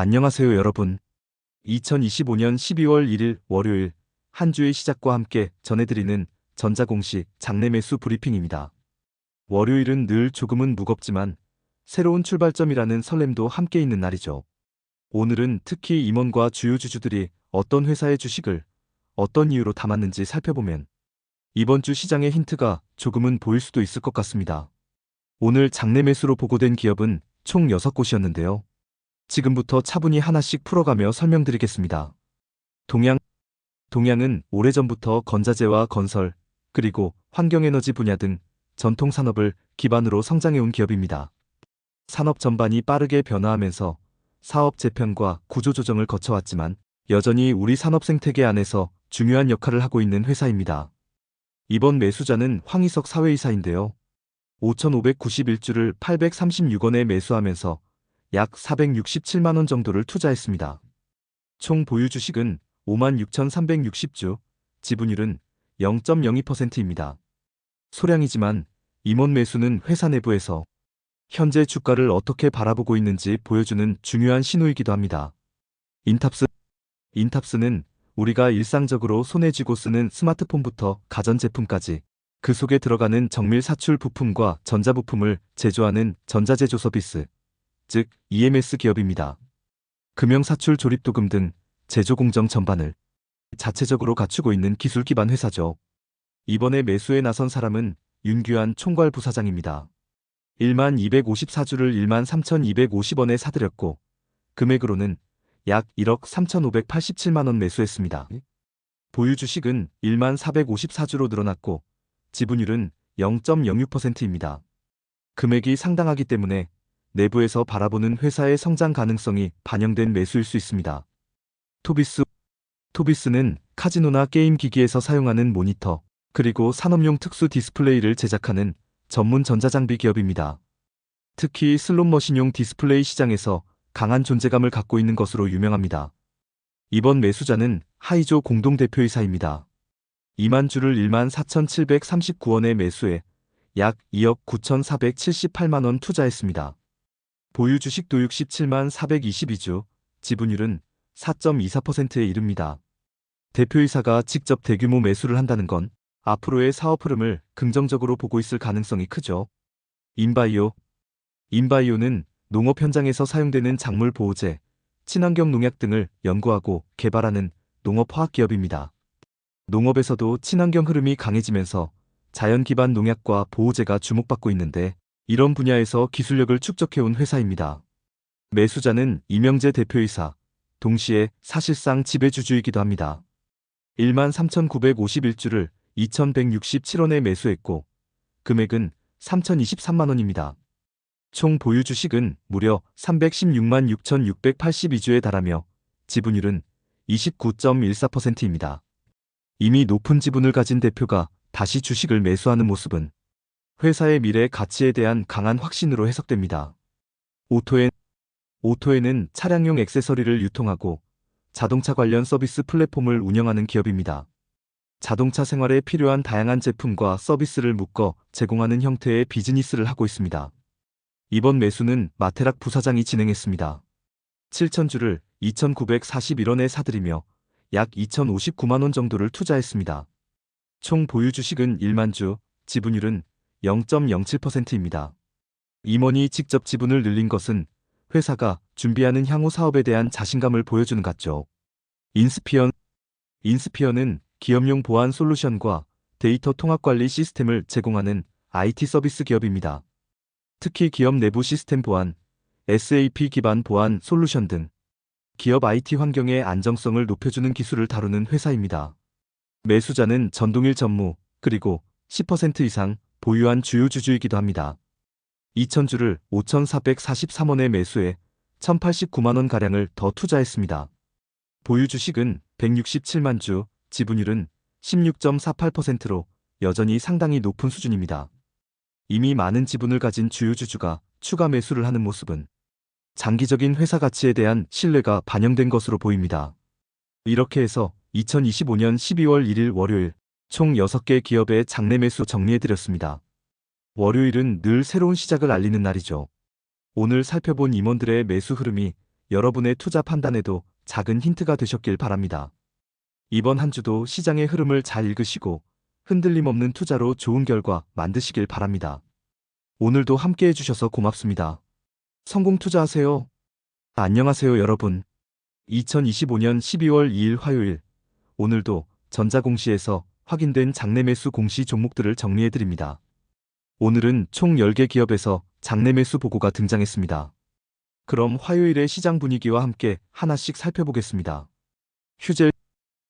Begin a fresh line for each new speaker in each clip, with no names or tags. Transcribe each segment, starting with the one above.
안녕하세요, 여러분. 2025년 12월 1일 월요일 한 주의 시작과 함께 전해드리는 전자공시 장내 매수 브리핑입니다. 월요일은 늘 조금은 무겁지만 새로운 출발점이라는 설렘도 함께 있는 날이죠. 오늘은 특히 임원과 주요 주주들이 어떤 회사의 주식을 어떤 이유로 담았는지 살펴보면 이번 주 시장의 힌트가 조금은 보일 수도 있을 것 같습니다. 오늘 장내 매수로 보고된 기업은 총 6곳이었는데요. 지금부터 차분히 하나씩 풀어가며 설명드리겠습니다. 동양은 오래전부터 건자재와 건설, 그리고 환경에너지 분야 등 전통 산업을 기반으로 성장해온 기업입니다. 산업 전반이 빠르게 변화하면서 사업 재편과 구조 조정을 거쳐왔지만 여전히 우리 산업 생태계 안에서 중요한 역할을 하고 있는 회사입니다. 이번 매수자는 황희석 사회이사인데요. 5,591주를 836원에 매수하면서 약 467만원 정도를 투자했습니다. 총 보유 주식은 56,360주, 지분율은 0.02%입니다. 소량이지만 임원 매수는 회사 내부에서 현재 주가를 어떻게 바라보고 있는지 보여주는 중요한 신호이기도 합니다. 인탑스는 우리가 일상적으로 손에 쥐고 쓰는 스마트폰부터 가전제품까지 그 속에 들어가는 정밀 사출 부품과 전자부품을 제조하는 전자제조 서비스, 즉 EMS 기업입니다. 금형사출 조립도금 등 제조공정 전반을 자체적으로 갖추고 있는 기술 기반 회사죠. 이번에 매수에 나선 사람은 윤규환 총괄 부사장입니다. 1254주를 13,250원에 사들였고 금액으로는 약 1억 3,587만원 매수했습니다. 보유 주식은 1454주로 늘어났고 지분율은 0.06%입니다. 금액이 상당하기 때문에 내부에서 바라보는 회사의 성장 가능성이 반영된 매수일 수 있습니다. 토비스는 카지노나 게임 기기에서 사용하는 모니터, 그리고 산업용 특수 디스플레이를 제작하는 전문 전자장비 기업입니다. 특히 슬롯머신용 디스플레이 시장에서 강한 존재감을 갖고 있는 것으로 유명합니다. 이번 매수자는 하이조 공동대표이사입니다. 2만 주를 14,739원에 매수해 약 2억 9,478만원 투자했습니다. 보유 주식도 67만 422주, 지분율은 4.24%에 이릅니다. 대표이사가 직접 대규모 매수를 한다는 건 앞으로의 사업 흐름을 긍정적으로 보고 있을 가능성이 크죠. 인바이오는 농업 현장에서 사용되는 작물 보호제, 친환경 농약 등을 연구하고 개발하는 농업화학 기업입니다. 농업에서도 친환경 흐름이 강해지면서 자연 기반 농약과 보호제가 주목받고 있는데 이런 분야에서 기술력을 축적해온 회사입니다. 매수자는 이명재 대표이사, 동시에 사실상 지배주주이기도 합니다. 13,951주를 2,167원에 매수했고 금액은 3,023만원입니다. 총 보유 주식은 무려 316만 6,682주에 달하며 지분율은 29.14%입니다. 이미 높은 지분을 가진 대표가 다시 주식을 매수하는 모습은 회사의 미래 가치에 대한 강한 확신으로 해석됩니다. 오토에는 차량용 액세서리를 유통하고 자동차 관련 서비스 플랫폼을 운영하는 기업입니다. 자동차 생활에 필요한 다양한 제품과 서비스를 묶어 제공하는 형태의 비즈니스를 하고 있습니다. 이번 매수는 마테락 부사장이 진행했습니다. 7,000주를 2,941원에 사들이며 약 2,059만원 정도를 투자했습니다. 총 보유 주식은 1만 주, 지분율은 0.07%입니다. 임원이 직접 지분을 늘린 것은 회사가 준비하는 향후 사업에 대한 자신감을 보여주는 같죠. 인스피어는 기업용 보안 솔루션과 데이터 통합 관리 시스템을 제공하는 IT 서비스 기업입니다. 특히 기업 내부 시스템 보안, SAP 기반 보안 솔루션 등 기업 IT 환경의 안정성을 높여주는 기술을 다루는 회사입니다. 매수자는 전동일 전무, 그리고 10% 이상 보유한 주요 주주이기도 합니다. 2,000주를 5,443원에 매수해 1,089만원가량을 더 투자했습니다. 보유 주식은 167만 주, 지분율은 16.48%로 여전히 상당히 높은 수준입니다. 이미 많은 지분을 가진 주요 주주가 추가 매수를 하는 모습은 장기적인 회사 가치에 대한 신뢰가 반영된 것으로 보입니다. 이렇게 해서 2025년 12월 1일 월요일 총 6개 기업의 장내 매수 정리해드렸습니다. 월요일은 늘 새로운 시작을 알리는 날이죠. 오늘 살펴본 임원들의 매수 흐름이 여러분의 투자 판단에도 작은 힌트가 되셨길 바랍니다. 이번 한 주도 시장의 흐름을 잘 읽으시고 흔들림 없는 투자로 좋은 결과 만드시길 바랍니다. 오늘도 함께 해주셔서 고맙습니다. 성공 투자하세요. 안녕하세요 여러분. 2025년 12월 2일 화요일, 오늘도 전자공시에서 확인된 장내 매수 공시 종목들을 정리해드립니다. 오늘은 총 10개 기업에서 장내 매수 보고가 등장했습니다. 그럼 화요일의 시장 분위기와 함께 하나씩 살펴보겠습니다.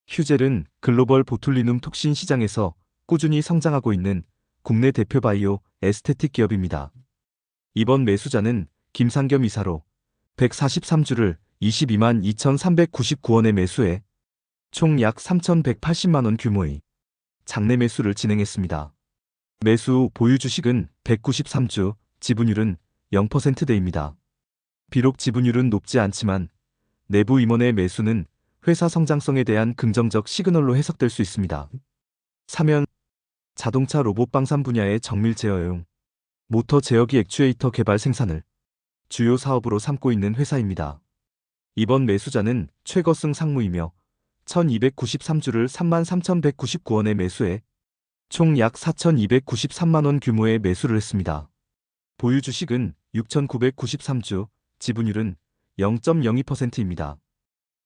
휴젤은 글로벌 보툴리눔 톡신 시장에서 꾸준히 성장하고 있는 국내 대표 바이오 에스테틱 기업입니다. 이번 매수자는 김상겸 이사로 143주를 22만 2,399원에 매수해 총 약 3,180만원 규모의 장내 매수를 진행했습니다. 매수 후 보유 주식은 193주, 지분율은 0%대입니다. 비록 지분율은 높지 않지만 내부 임원의 매수는 회사 성장성에 대한 긍정적 시그널로 해석될 수 있습니다. 사면 자동차 로봇 방산 분야의 정밀 제어용 모터 제어기 액추에이터 개발 생산을 주요 사업으로 삼고 있는 회사입니다. 이번 매수자는 최거승 상무이며 1293주를 33,199원에 매수해 총 약 4,293만원 규모의 매수를 했습니다. 보유 주식은 6,993주, 지분율은 0.02%입니다.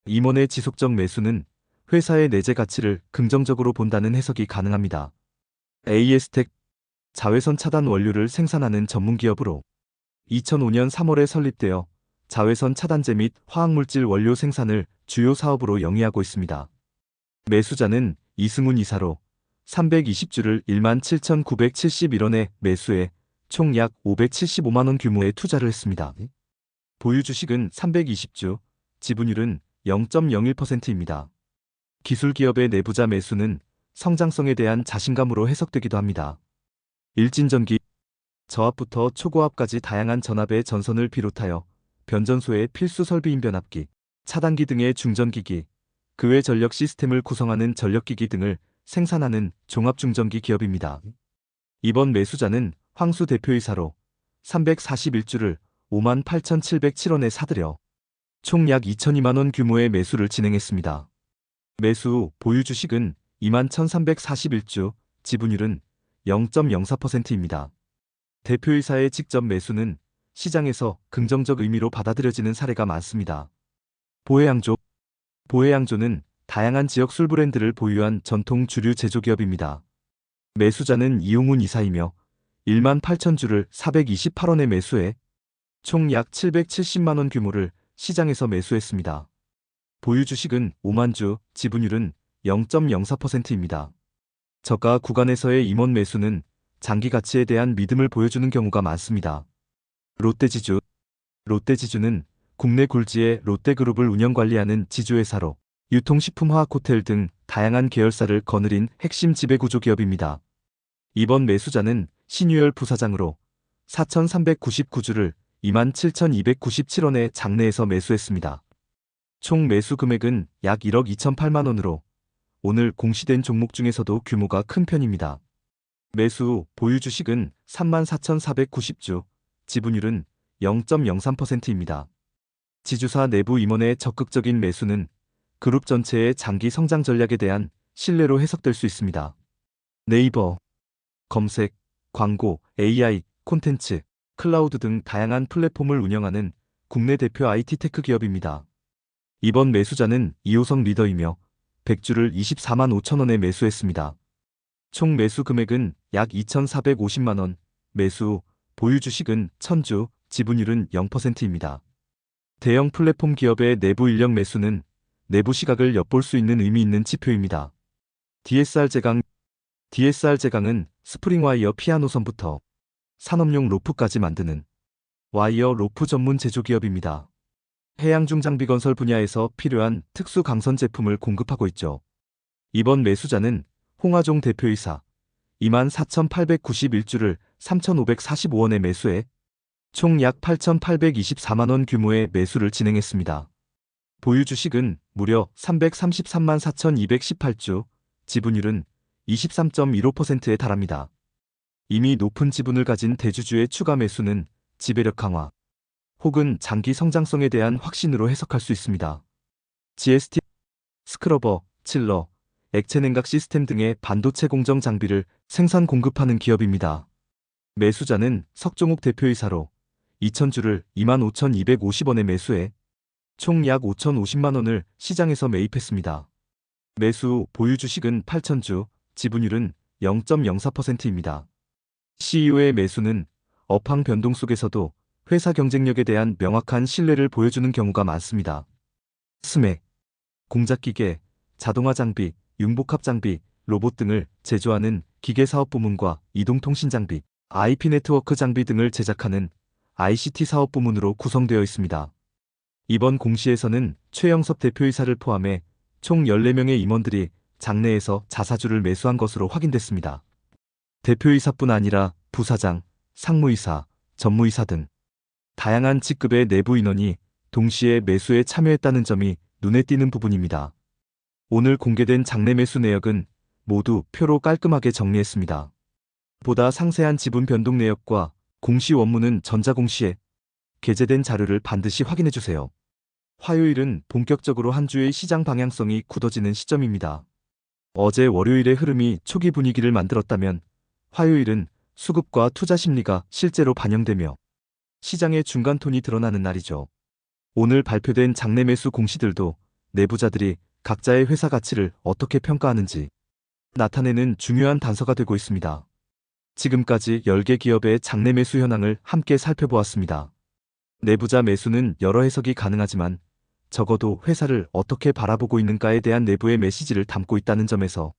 임원의 지속적 매수는 회사의 내재 가치를 긍정적으로 본다는 해석이 가능합니다. AS텍, 자외선 차단 원료를 생산하는 전문기업으로 2005년 3월에 설립되어 자외선 차단제 및 화학물질 원료 생산을 주요 사업으로 영위하고 있습니다. 매수자는 이승훈 이사로 320주를 17,971원에 매수해 총 약 575만원 규모의 투자를 했습니다. 보유 주식은 320주, 지분율은 0.01%입니다. 기술기업의 내부자 매수는 성장성에 대한 자신감으로 해석되기도 합니다. 일진전기, 저압부터 초고압까지 다양한 전압의 전선을 비롯하여 변전소의 필수 설비인 변압기, 차단기 등의 중전기기, 그 외 전력 시스템을 구성하는 전력기기 등을 생산하는 종합중전기 기업입니다. 이번 매수자는 황수 대표이사로 341주를 58,707원에 사들여 총 약 2,002만원 규모의 매수를 진행했습니다. 매수 후 보유 주식은 21,341주, 지분율은 0.04%입니다. 대표이사의 직접 매수는 시장에서 긍정적 의미로 받아들여지는 사례가 많습니다. 보혜양조는 다양한 지역 술 브랜드를 보유한 전통 주류 제조기업입니다. 매수자는 이용훈 이사이며 18,000주를 428원에 매수해 총 약 770만원 규모를 시장에서 매수했습니다. 보유 주식은 5만주, 지분율은 0.04%입니다. 저가 구간에서의 임원 매수는 장기 가치에 대한 믿음을 보여주는 경우가 많습니다. 롯데지주는 국내 굴지의 롯데그룹을 운영관리하는 지주회사로 유통식품화학 호텔 등 다양한 계열사를 거느린 핵심 지배구조 기업입니다. 이번 매수자는 신유열 부사장으로 4,399주를 27,297원에 장내에서 매수했습니다. 총 매수 금액은 약 1억 2,008만원으로 오늘 공시된 종목 중에서도 규모가 큰 편입니다. 매수 후 보유 주식은 34,490주, 지분율은 0.03%입니다. 지주사 내부 임원의 적극적인 매수는 그룹 전체의 장기 성장 전략에 대한 신뢰로 해석될 수 있습니다. 네이버, 검색, 광고, AI, 콘텐츠, 클라우드 등 다양한 플랫폼을 운영하는 국내 대표 IT 테크 기업입니다. 이번 매수자는 이호성 리더이며 100주를 24만 5천원에 매수했습니다. 총 매수 금액은 약 2,450만원, 매수 후 보유 주식은 1,000주, 지분율은 0%입니다. 대형 플랫폼 기업의 내부 인력 매수는 내부 시각을 엿볼 수 있는 의미 있는 지표입니다. DSR 제강은 스프링 와이어 피아노선부터 산업용 로프까지 만드는 와이어 로프 전문 제조기업입니다. 해양중 장비 건설 분야에서 필요한 특수 강선 제품을 공급하고 있죠. 이번 매수자는 홍화종 대표이사 24,891주를 3,545원에 매수해 총 약 8,824만원 규모의 매수를 진행했습니다. 보유 주식은 무려 333만 4,218주, 지분율은 23.15%에 달합니다. 이미 높은 지분을 가진 대주주의 추가 매수는 지배력 강화, 혹은 장기 성장성에 대한 확신으로 해석할 수 있습니다. GST, 스크러버, 칠러, 액체 냉각 시스템 등의 반도체 공정 장비를 생산 공급하는 기업입니다. 매수자는 석종욱 대표이사로 2,000주를 25,250원에 매수해 총 약 5,050만 원을 시장에서 매입했습니다. 매수 후 보유 주식은 8,000주, 지분율은 0.04%입니다. CEO의 매수는 업황 변동 속에서도 회사 경쟁력에 대한 명확한 신뢰를 보여주는 경우가 많습니다. 스맥, 공작기계, 자동화 장비, 융복합 장비, 로봇 등을 제조하는 기계사업 부문과 이동통신 장비, IP 네트워크 장비 등을 제작하는 ICT 사업 부문으로 구성되어 있습니다. 이번 공시에서는 최영섭 대표이사를 포함해 총 14명의 임원들이 장내에서 자사주를 매수한 것으로 확인됐습니다. 대표이사뿐 아니라 부사장, 상무이사, 전무이사 등 다양한 직급의 내부 인원이 동시에 매수에 참여했다는 점이 눈에 띄는 부분입니다. 오늘 공개된 장내 매수 내역은 모두 표로 깔끔하게 정리했습니다. 보다 상세한 지분 변동 내역과 공시 원문은 전자공시에 게재된 자료를 반드시 확인해주세요. 화요일은 본격적으로 한 주의 시장 방향성이 굳어지는 시점입니다. 어제 월요일의 흐름이 초기 분위기를 만들었다면 화요일은 수급과 투자 심리가 실제로 반영되며 시장의 중간톤이 드러나는 날이죠. 오늘 발표된 장내 매수 공시들도 내부자들이 각자의 회사 가치를 어떻게 평가하는지 나타내는 중요한 단서가 되고 있습니다. 지금까지 10개 기업의 장내 매수 현황을 함께 살펴보았습니다. 내부자 매수는 여러 해석이 가능하지만 적어도 회사를 어떻게 바라보고 있는가에 대한 내부의 메시지를 담고 있다는 점에서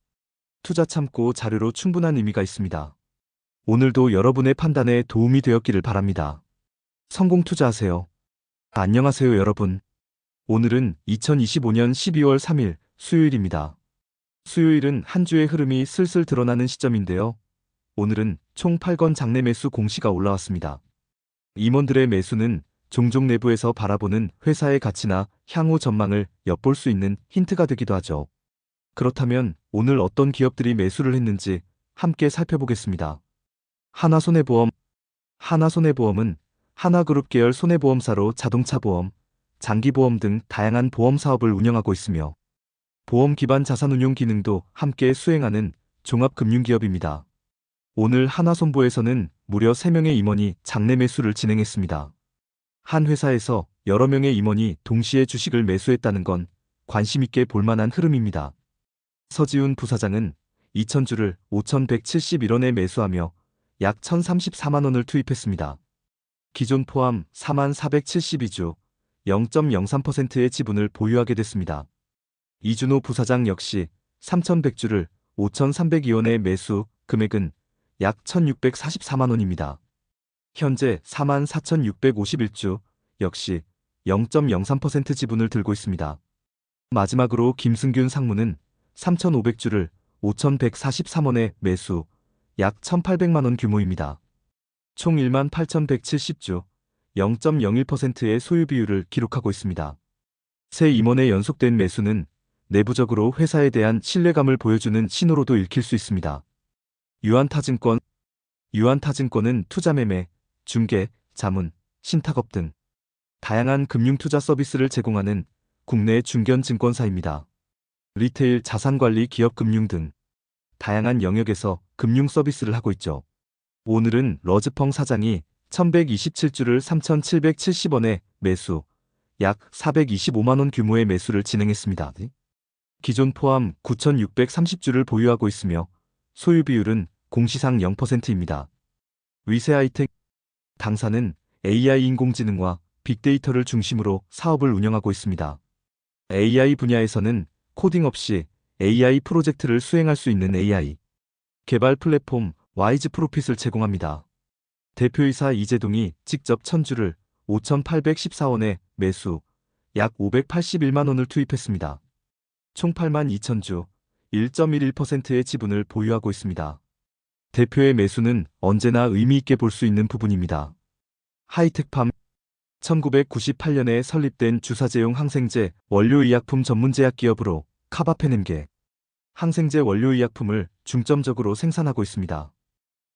투자 참고 자료로 충분한 의미가 있습니다. 오늘도 여러분의 판단에 도움이 되었기를 바랍니다. 성공 투자하세요. 안녕하세요 여러분. 오늘은 2025년 12월 3일 수요일입니다. 수요일은 한 주의 흐름이 슬슬 드러나는 시점인데요. 오늘은 총 8건 장내 매수 공시가 올라왔습니다. 임원들의 매수는 종종 내부에서 바라보는 회사의 가치나 향후 전망을 엿볼 수 있는 힌트가 되기도 하죠. 그렇다면 오늘 어떤 기업들이 매수를 했는지 함께 살펴보겠습니다. 하나손해보험. 하나손해보험은 하나그룹 계열 손해보험사로 자동차 보험, 장기보험 등 다양한 보험 사업을 운영하고 있으며 보험 기반 자산운용 기능도 함께 수행하는 종합금융기업입니다. 오늘 하나손보에서는 무려 3명의 임원이 장내 매수를 진행했습니다. 한 회사에서 여러 명의 임원이 동시에 주식을 매수했다는 건 관심 있게 볼만한 흐름입니다. 서지훈 부사장은 2,000주를 5,171원에 매수하며 약 1,034만 원을 투입했습니다. 기존 포함 44,472주, 0.03%의 지분을 보유하게 됐습니다. 이준호 부사장 역시 3,100주를 5,302원에 매수, 금액은 약 1,644만 원입니다. 현재 44,651주, 역시 0.03% 지분을 들고 있습니다. 마지막으로 김승균 상무는 3,500주를 5,143원에 매수, 약 1,800만 원 규모입니다. 총 18,170주, 0.01%의 소유 비율을 기록하고 있습니다. 새 임원의 연속된 매수는 내부적으로 회사에 대한 신뢰감을 보여주는 신호로도 읽힐 수 있습니다. 유한타증권. 유한타증권은 투자매매, 중개, 자문, 신탁업 등 다양한 금융투자 서비스를 제공하는 국내 중견증권사입니다. 리테일 자산관리 기업 금융 등 다양한 영역에서 금융 서비스를 하고 있죠. 오늘은 러즈펑 사장이 1,127주를 3,770원에 매수, 약 425만 원 규모의 매수를 진행했습니다. 기존 포함 9,630주를 보유하고 있으며 소유 비율은 공시상 0%입니다. 위세아이텍. 당사는 AI 인공지능과 빅데이터를 중심으로 사업을 운영하고 있습니다. AI 분야에서는 코딩 없이 AI 프로젝트를 수행할 수 있는 AI 개발 플랫폼 와이즈 프로핏을 제공합니다. 대표이사 이재동이 직접 1,000주를 5,814원에 매수, 약 581만 원을 투입했습니다. 총 82,000주, 1.11%의 지분을 보유하고 있습니다. 대표의 매수는 언제나 의미 있게 볼 수 있는 부분입니다. 하이텍팜. 1998년에 설립된 주사제용 항생제 원료의약품 전문제약 기업으로 카바페넴계 항생제 원료의약품을 중점적으로 생산하고 있습니다.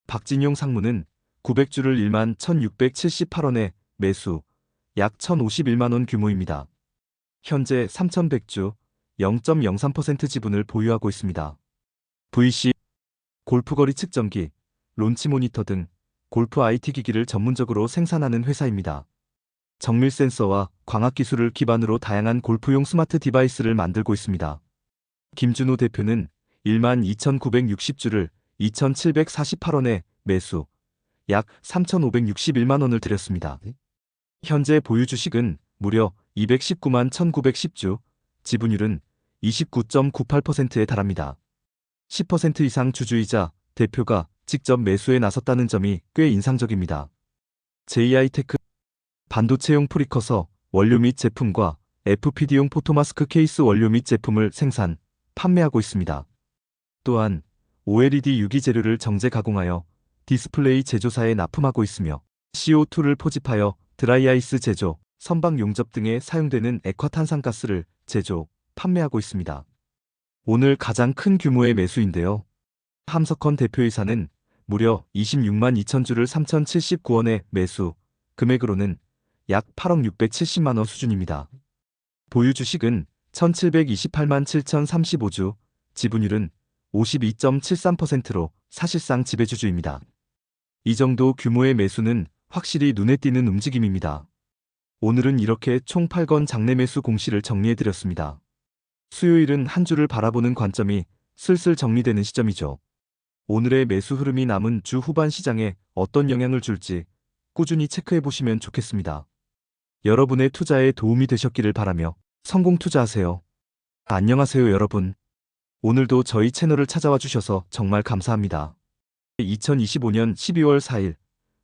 박진용 상무는 900주를 11,678원에 매수, 약 1,051만 원 규모입니다. 현재 3,100주 0.03% 지분을 보유하고 있습니다. VC, 골프거리 측정기, 론치 모니터 등 골프 IT 기기를 전문적으로 생산하는 회사입니다. 정밀 센서와 광학 기술을 기반으로 다양한 골프용 스마트 디바이스를 만들고 있습니다. 김준호 대표는 12,960주를 2,748원에 매수, 약 3,561만 원을 들였습니다. 현재 보유 주식은 무려 219만 1,910주, 지분율은 29.98%에 달합니다. 10% 이상 주주이자 대표가 직접 매수에 나섰다는 점이 꽤 인상적입니다. JI테크 반도체용 프리커서 원료 및 제품과 FPD용 포토마스크 케이스 원료 및 제품을 생산, 판매하고 있습니다. 또한 OLED 유기 재료를 정제 가공하여 디스플레이 제조사에 납품하고 있으며 CO2를 포집하여 드라이아이스 제조, 선박 용접 등에 사용되는 액화탄산가스를 제조, 판매하고 있습니다. 오늘 가장 큰 규모의 매수인데요. 함석헌 대표이사는 무려 26만 2천 주를 3,079원에 매수, 금액으로는 약 8억 670만 원 수준입니다. 보유 주식은 1,728만 7,035주, 지분율은 52.73%로 사실상 지배주주입니다. 이 정도 규모의 매수는 확실히 눈에 띄는 움직임입니다. 오늘은 이렇게 총 8건 장내 매수 공시를 정리해드렸습니다. 수요일은 한 주를 바라보는 관점이 슬슬 정리되는 시점이죠. 오늘의 매수 흐름이 남은 주 후반 시장에 어떤 영향을 줄지 꾸준히 체크해보시면 좋겠습니다. 여러분의 투자에 도움이 되셨기를 바라며 성공 투자하세요. 안녕하세요 여러분. 오늘도 저희 채널을 찾아와 주셔서 정말 감사합니다. 2025년 12월 4일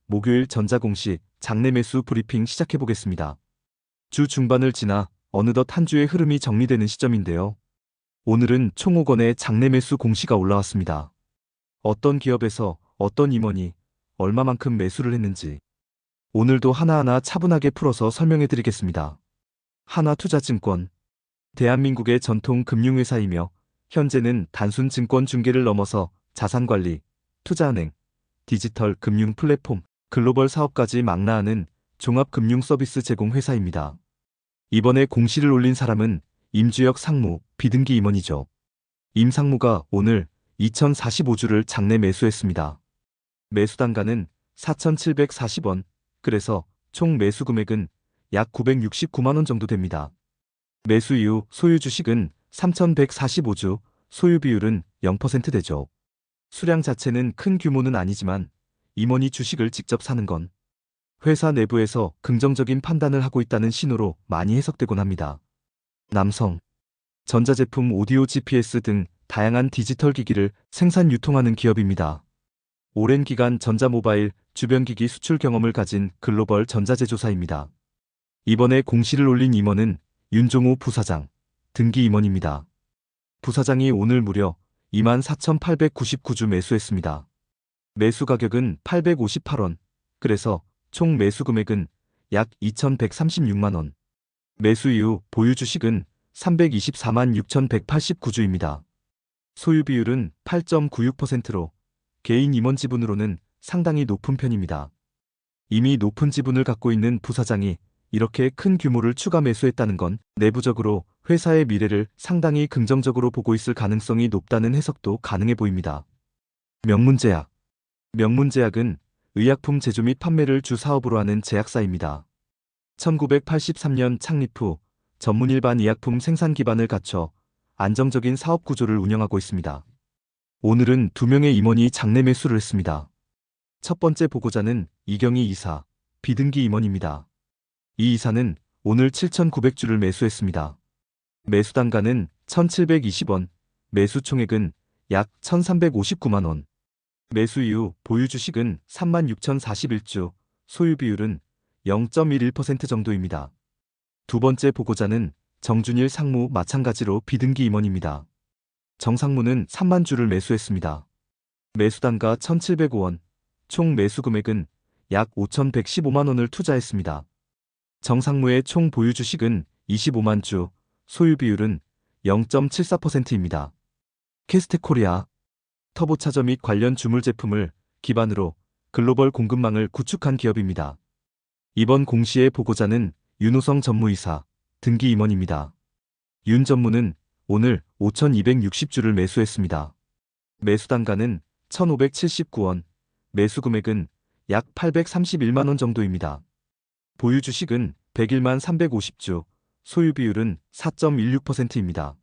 목요일 전자공시 장내 매수 브리핑 시작해보겠습니다. 주 중반을 지나 어느덧 한 주의 흐름이 정리되는 시점인데요. 오늘은 총 5건의 장내 매수 공시가 올라왔습니다. 어떤 기업에서 어떤 임원이 얼마만큼 매수를 했는지 오늘도 하나하나 차분하게 풀어서 설명해 드리겠습니다. 하나투자증권, 대한민국의 전통 금융회사이며 현재는 단순 증권 중개를 넘어서 자산관리, 투자은행, 디지털 금융 플랫폼, 글로벌 사업까지 망라하는 종합금융 서비스 제공 회사입니다. 이번에 공시를 올린 사람은 임주혁 상무, 비등기 임원이죠. 임 상무가 오늘 2,045주를 장내 매수했습니다. 매수 단가는 4,740원, 그래서 총 매수 금액은 약 969만 원 정도 됩니다. 매수 이후 소유 주식은 3,145주, 소유 비율은 0% 되죠. 수량 자체는 큰 규모는 아니지만 임원이 주식을 직접 사는 건 회사 내부에서 긍정적인 판단을 하고 있다는 신호로 많이 해석되곤 합니다. 남성, 전자제품 오디오 GPS 등 다양한 디지털 기기를 생산 유통하는 기업입니다. 오랜 기간 전자모바일, 주변기기 수출 경험을 가진 글로벌 전자제조사입니다. 이번에 공시를 올린 임원은 윤종호 부사장, 등기 임원입니다. 부사장이 오늘 무려 24,899주 매수했습니다. 매수 가격은 858원, 그래서 총 매수 금액은 약 2,136만 원. 매수 이후 보유 주식은 324만 6,189주입니다. 소유 비율은 8.96%로 개인 임원 지분으로는 상당히 높은 편입니다. 이미 높은 지분을 갖고 있는 부사장이 이렇게 큰 규모를 추가 매수했다는 건 내부적으로 회사의 미래를 상당히 긍정적으로 보고 있을 가능성이 높다는 해석도 가능해 보입니다. 명문제약. 명문제약은 의약품 제조 및 판매를 주 사업으로 하는 제약사입니다. 1983년 창립 후 전문 일반 의약품 생산 기반을 갖춰 안정적인 사업 구조를 운영하고 있습니다. 오늘은 2명의 임원이 장내 매수를 했습니다. 첫 번째 보고자는 이경희 이사, 비등기 임원입니다. 이 이사는 오늘 7,900주를 매수했습니다. 매수 단가는 1,720원, 매수 총액은 약 1,359만 원. 매수 이후 보유 주식은 36,041주, 소유 비율은 0.11% 정도입니다. 두 번째 보고자는 정준일 상무 마찬가지로 비등기 임원입니다. 정 상무는 3만 주를 매수했습니다. 매수 단가 1,705원, 총 매수 금액은 약 5,115만 원을 투자했습니다. 정 상무의 총 보유 주식은 25만 주, 소유 비율은 0.74%입니다. 캐스테코리아, 터보차저 및 관련 주물 제품을 기반으로 글로벌 공급망을 구축한 기업입니다. 이번 공시의 보고자는 윤호성 전무이사, 등기 임원입니다. 윤 전무는 오늘 5,260주를 매수했습니다. 매수 단가는 1,579원, 매수 금액은 약 831만 원 정도입니다. 보유 주식은 101만 350주, 소유 비율은 4.16%입니다.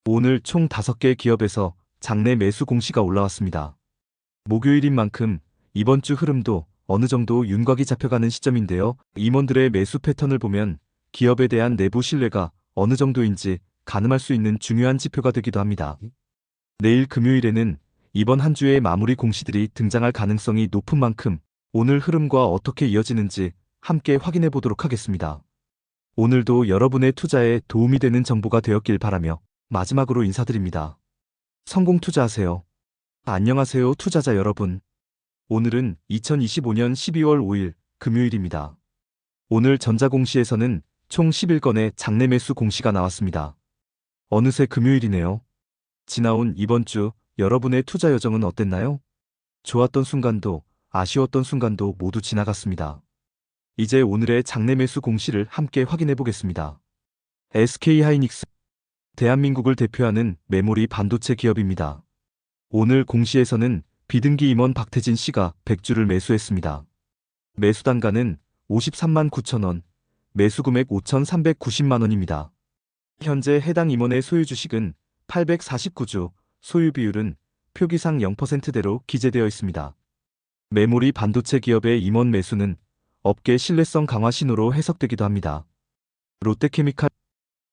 오늘 총 5개 기업에서 장내 매수 공시가 올라왔습니다. 목요일인 만큼 이번 주 흐름도 어느 정도 윤곽이 잡혀가는 시점인데요. 임원들의 매수 패턴을 보면 기업에 대한 내부 신뢰가 어느 정도인지 가늠할 수 있는 중요한 지표가 되기도 합니다. 내일 금요일에는 이번 한 주의 마무리 공시들이 등장할 가능성이 높은 만큼 오늘 흐름과 어떻게 이어지는지 함께 확인해 보도록 하겠습니다. 오늘도 여러분의 투자에 도움이 되는 정보가 되었길 바라며 마지막으로 인사드립니다. 성공 투자하세요. 안녕하세요, 투자자 여러분. 오늘은 2025년 12월 5일 금요일입니다. 오늘 전자공시에서는 총 11건의 장내 매수 공시가 나왔습니다. 어느새 금요일이네요. 지나온 이번 주 여러분의 투자 여정은 어땠나요? 좋았던 순간도 아쉬웠던 순간도 모두 지나갔습니다. 이제 오늘의 장내 매수 공시를 함께 확인해 보겠습니다. SK하이닉스, 대한민국을 대표하는 메모리 반도체 기업입니다. 오늘 공시에서는 비등기 임원 박태진 씨가 100주를 매수했습니다. 매수 단가는 53만 9천 원, 매수 금액 5,390만 원입니다. 현재 해당 임원의 소유 주식은 849주, 소유 비율은 표기상 0%대로 기재되어 있습니다. 메모리 반도체 기업의 임원 매수는 업계 신뢰성 강화 신호로 해석되기도 합니다. 롯데케미칼,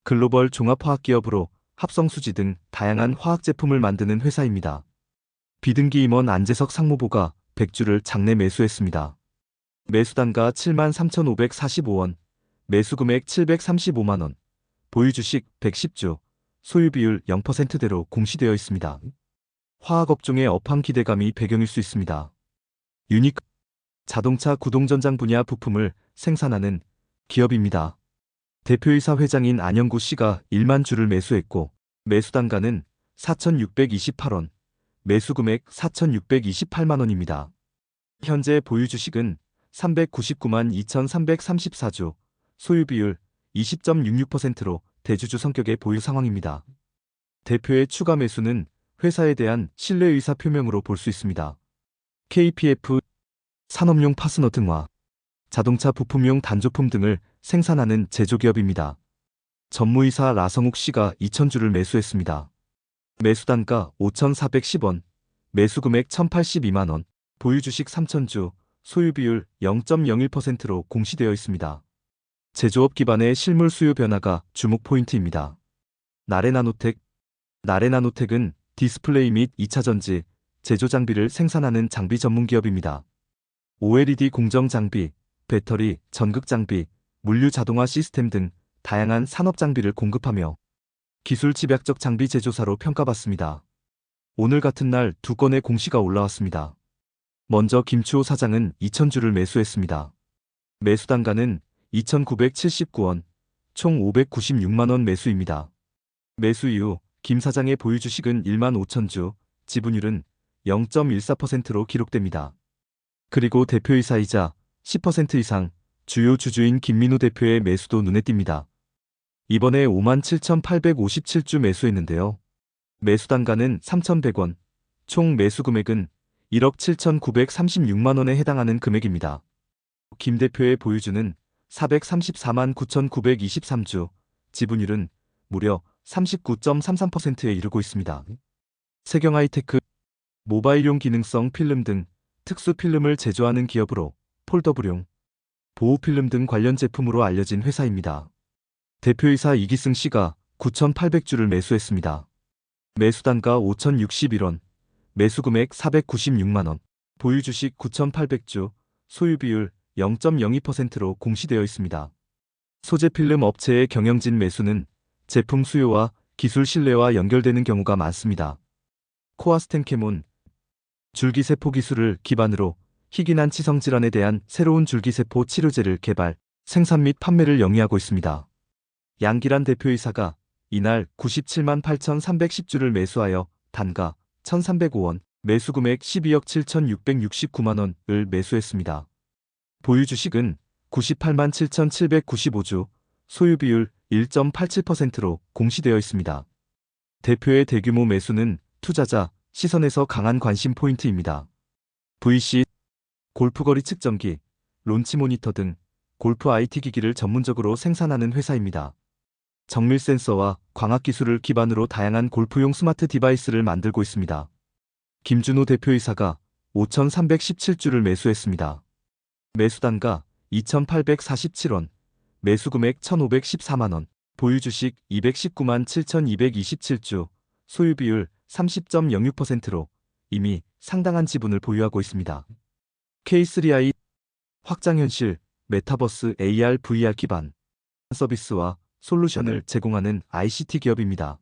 글로벌 종합화학기업으로 합성수지 등 다양한 화학 제품을 만드는 회사입니다. 비등기 임원 안재석 상무보가 100주를 장내 매수했습니다. 매수 단가 73,545원, 매수 금액 735만 원, 보유 주식 110주, 소유 비율 0%대로 공시되어 있습니다. 화학업종의 업황 기대감이 배경일 수 있습니다. 유닉, 자동차 구동전장 분야 부품을 생산하는 기업입니다. 대표이사 회장인 안영구 씨가 1만 주를 매수했고 매수 단가는 4,628원, 매수 금액 4,628만 원입니다. 현재 보유 주식은 399만 2,334주, 소유 비율 20.66%로 대주주 성격의 보유 상황입니다. 대표의 추가 매수는 회사에 대한 신뢰 의사 표명으로 볼 수 있습니다. KPF, 산업용 파스너 등화, 자동차 부품용 단조품 등을 생산하는 제조기업입니다. 전무이사 라성욱 씨가 2,000주를 매수했습니다. 매수 단가 5,410원, 매수 금액 1,082만 원, 보유 주식 3,000주, 소유 비율 0.01%로 공시되어 있습니다. 제조업 기반의 실물 수요 변화가 주목 포인트입니다. 나레나노텍, 나레나노텍은 디스플레이 및 2차 전지, 제조 장비를 생산하는 장비 전문 기업입니다. OLED 공정 장비, 배터리, 전극 장비, 물류 자동화 시스템 등 다양한 산업 장비를 공급하며 기술 집약적 장비 제조사로 평가받습니다. 오늘 같은 날 2건의 공시가 올라왔습니다. 먼저 김추호 사장은 2,000주를 매수했습니다. 매수 단가는 2,979원, 총 596만 원 매수입니다. 매수 이후 김 사장의 보유 주식은 1만 5천주, 지분율은 0.14%로 기록됩니다. 그리고 대표이사이자 10% 이상 주요 주주인 김민우 대표의 매수도 눈에 띕니다. 이번에 57,857주 매수했는데요. 매수 단가는 3,100원, 총 매수 금액은 1억 7,936만 원에 해당하는 금액입니다. 김 대표의 보유주는 434만 9,923주, 지분율은 무려 39.33%에 이르고 있습니다. 세경하이테크, 모바일용 기능성 필름 등 특수 필름을 제조하는 기업으로 폴더블용, 보호필름 등 관련 제품으로 알려진 회사입니다. 대표이사 이기승 씨가 9,800주를 매수했습니다. 매수 단가 5,061원, 매수 금액 496만 원, 보유 주식 9,800주, 소유 비율 0.02%로 공시되어 있습니다. 소재 필름 업체의 경영진 매수는 제품 수요와 기술 신뢰와 연결되는 경우가 많습니다. 코아스텐케몬, 줄기세포 기술을 기반으로 희귀난 치성 질환에 대한 새로운 줄기세포 치료제를 개발, 생산 및 판매를 영위하고 있습니다. 양기란 대표이사가 이날 97만 8,310주를 매수하여 단가 1,305원, 매수 금액 12억 7,669만 원을 매수했습니다. 보유 주식은 98만 7,795주, 소유 비율 1.87%로 공시되어 있습니다. 대표의 대규모 매수는 투자자 시선에서 강한 관심 포인트입니다. VC, 골프거리 측정기, 론치 모니터 등 골프 IT 기기를 전문적으로 생산하는 회사입니다. 정밀 센서와 광학 기술을 기반으로 다양한 골프용 스마트 디바이스를 만들고 있습니다. 김준호 대표이사가 5,317주를 매수했습니다. 매수단가 2,847원, 매수금액 1,514만원, 보유주식 219만 7,227주, 소유비율 30.06%로 이미 상당한 지분을 보유하고 있습니다. K3i 확장현실, 메타버스 AR, VR 기반 서비스와 솔루션을 제공하는 ICT 기업입니다.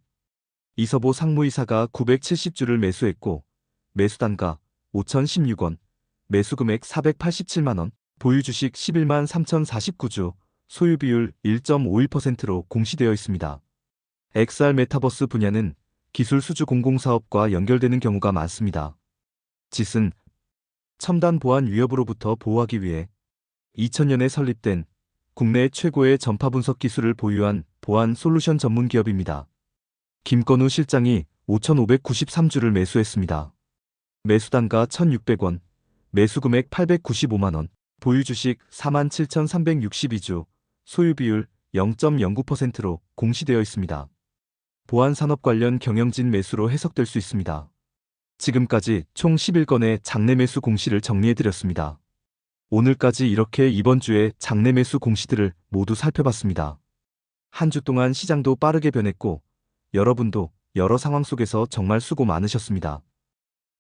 이서보 상무이사가 970주를 매수했고 매수단가 5,016원, 매수금액 487만원, 보유주식 11만 3,049주, 소유비율 1.51%로 공시되어 있습니다. XR 메타버스 분야는 기술 수주 공공사업과 연결되는 경우가 많습니다. 짓은 첨단 보안 위협으로부터 보호하기 위해 2000년에 설립된 국내 최고의 전파 분석 기술을 보유한 보안 솔루션 전문 기업입니다. 김건우 실장이 5,593주를 매수했습니다. 매수단가 1,600원, 매수금액 895만원, 보유주식 47,362주, 소유비율 0.09%로 공시되어 있습니다. 보안산업 관련 경영진 매수로 해석될 수 있습니다. 지금까지 총 11건의 장내 매수 공시를 정리해드렸습니다. 오늘까지 이렇게 이번 주에 장내 매수 공시들을 모두 살펴봤습니다. 한 주 동안 시장도 빠르게 변했고 여러분도 여러 상황 속에서 정말 수고 많으셨습니다.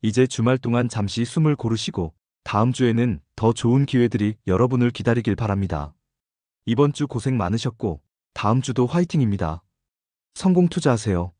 이제 주말 동안 잠시 숨을 고르시고 다음 주에는 더 좋은 기회들이 여러분을 기다리길 바랍니다. 이번 주 고생 많으셨고 다음 주도 화이팅입니다. 성공 투자하세요.